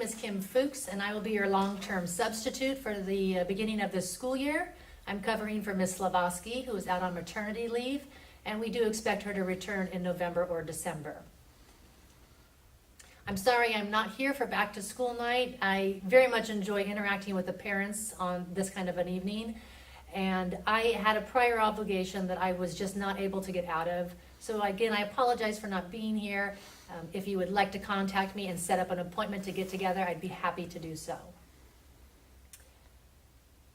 name is Kim Fuchs, and I will be your long-term substitute for the beginning of this school year. I'm covering for Miss Slavosky, who is out on maternity leave, and we do expect her to return in November or December. I'm sorry I'm not here for back to school night. I very much enjoy interacting with the parents on this kind of an evening, and I had a prior obligation that I was just not able to get out of. So again, I apologize for not being here. If you would like to contact me and set up an appointment to get together, I'd be happy to do so.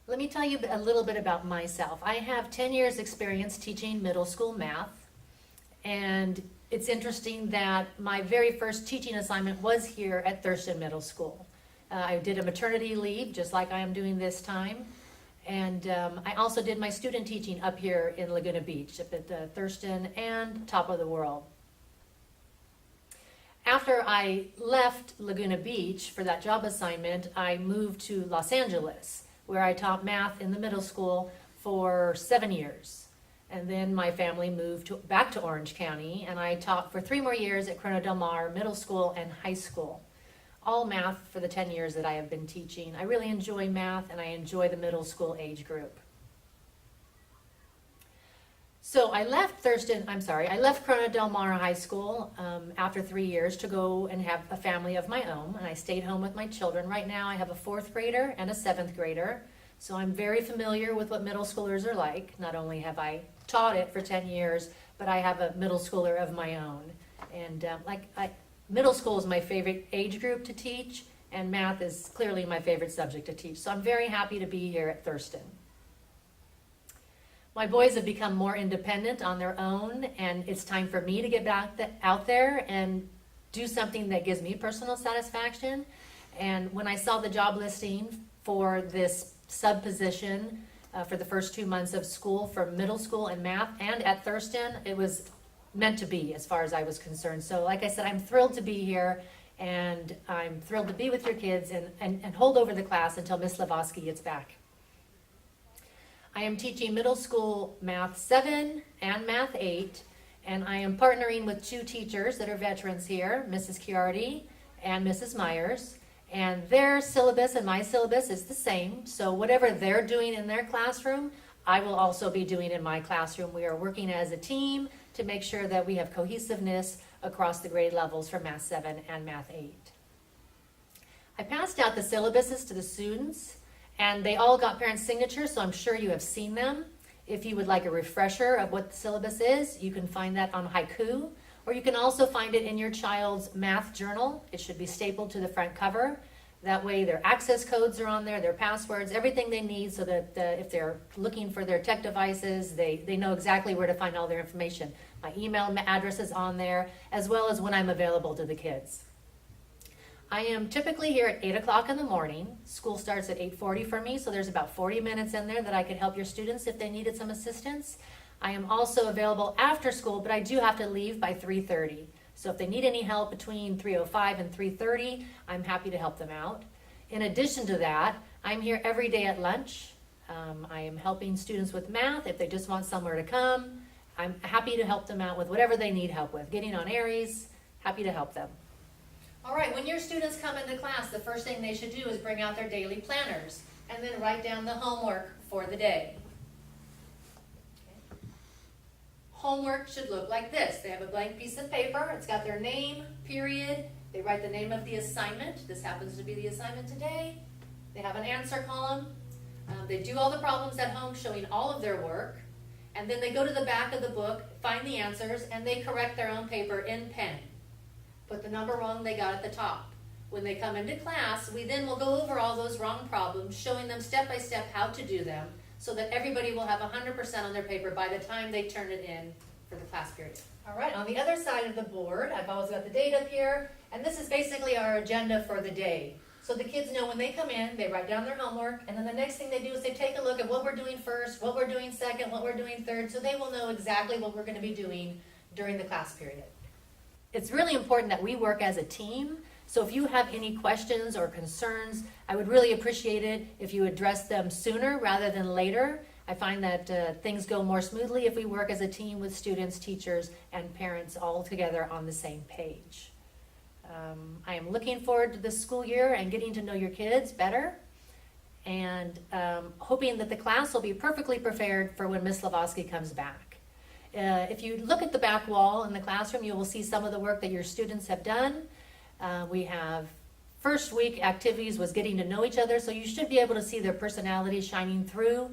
Let me tell you a little bit about myself. I have 10 years experience teaching middle school math, and it's interesting that my very first teaching assignment was here at Thurston Middle School. I did a maternity leave, just like I am doing this time, and I also did my student teaching up here in Laguna Beach, up at Thurston and Top of the World. After I left Laguna Beach for that job assignment, I moved to Los Angeles, where I taught math in the middle school for 7 years. And then my family moved back to Orange County, and I taught for 3 more years at Corona Del Mar Middle School and High School. All math for the 10 years that I have been teaching. I really enjoy math, and I enjoy the middle school age group. So I left Corona Del Mar High School after 3 years to go and have a family of my own, and I stayed home with my children. Right now I have a 4th grader and a 7th grader, so I'm very familiar with what middle schoolers are like. Not only have I taught it for 10 years, but I have a middle schooler of my own. And middle school is my favorite age group to teach, and math is clearly my favorite subject to teach. So I'm very happy to be here at Thurston. My boys have become more independent on their own, and it's time for me to get back out there and do something that gives me personal satisfaction. And when I saw the job listing for this sub position for the first 2 months of school for middle school and math and at Thurston, it was meant to be as far as I was concerned. So like I said, I'm thrilled to be here, and I'm thrilled to be with your kids and hold over the class until Miss Slavosky gets back. I am teaching middle school math 7 and math 8, and I am partnering with 2 teachers that are veterans here, Mrs. Chiardi and Mrs. Myers, and their syllabus and my syllabus is the same, so whatever they're doing in their classroom, I will also be doing in my classroom. We are working as a team to make sure that we have cohesiveness across the grade levels for math 7 and math 8. I passed out the syllabuses to the students, and they all got parent signatures, so I'm sure you have seen them. If you would like a refresher of what the syllabus is, you can find that on Haiku, or you can also find it in your child's math journal. It should be stapled to the front cover. That way their access codes are on there, their passwords, everything they need, so that if they're looking for their tech devices, they know exactly where to find all their information. My email address is on there, as well as when I'm available to the kids. I am typically here at 8 o'clock in the morning. School starts at 8:40 for me, so there's about 40 minutes in there that I could help your students if they needed some assistance. I am also available after school, but I do have to leave by 3:30. So if they need any help between 3:05 and 3:30, I'm happy to help them out. In addition to that, I'm here every day at lunch. I am helping students with math if they just want somewhere to come. I'm happy to help them out with whatever they need help with. Getting on Aries, happy to help them. All right, when your students come into class, the first thing they should do is bring out their daily planners and then write down the homework for the day. Okay. Homework should look like this. They have a blank piece of paper. It's got their name, period. They write the name of the assignment. This happens to be the assignment today. They have an answer column. They do all the problems at home, showing all of their work. And then they go to the back of the book, find the answers, and they correct their own paper in pen. Put the number wrong they got at the top. When they come into class, we then will go over all those wrong problems, showing them step by step how to do them, so that everybody will have 100% on their paper by the time they turn it in for the class period. All right, on the other side of the board, I've always got the date up here, and this is basically our agenda for the day. So the kids know when they come in, they write down their homework, and then the next thing they do is they take a look at what we're doing first, what we're doing second, what we're doing third, so they will know exactly what we're going to be doing during the class period. It's really important that we work as a team, so if you have any questions or concerns, I would really appreciate it if you address them sooner rather than later. I find that things go more smoothly if we work as a team with students, teachers, and parents all together on the same page. I am looking forward to this school year and getting to know your kids better, and hoping that the class will be perfectly prepared for when Miss Lavosky comes back. If you look at the back wall in the classroom, you will see some of the work that your students have done. We have first week activities was getting to know each other, so you should be able to see their personality shining through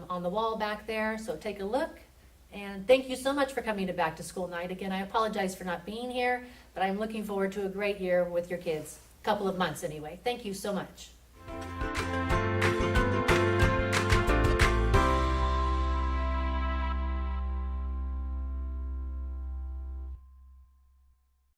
on the wall back there. So take a look, and thank you so much for coming to Back to School Night. Again, I apologize for not being here, but I'm looking forward to a great year with your kids. A couple of months anyway. Thank you so much.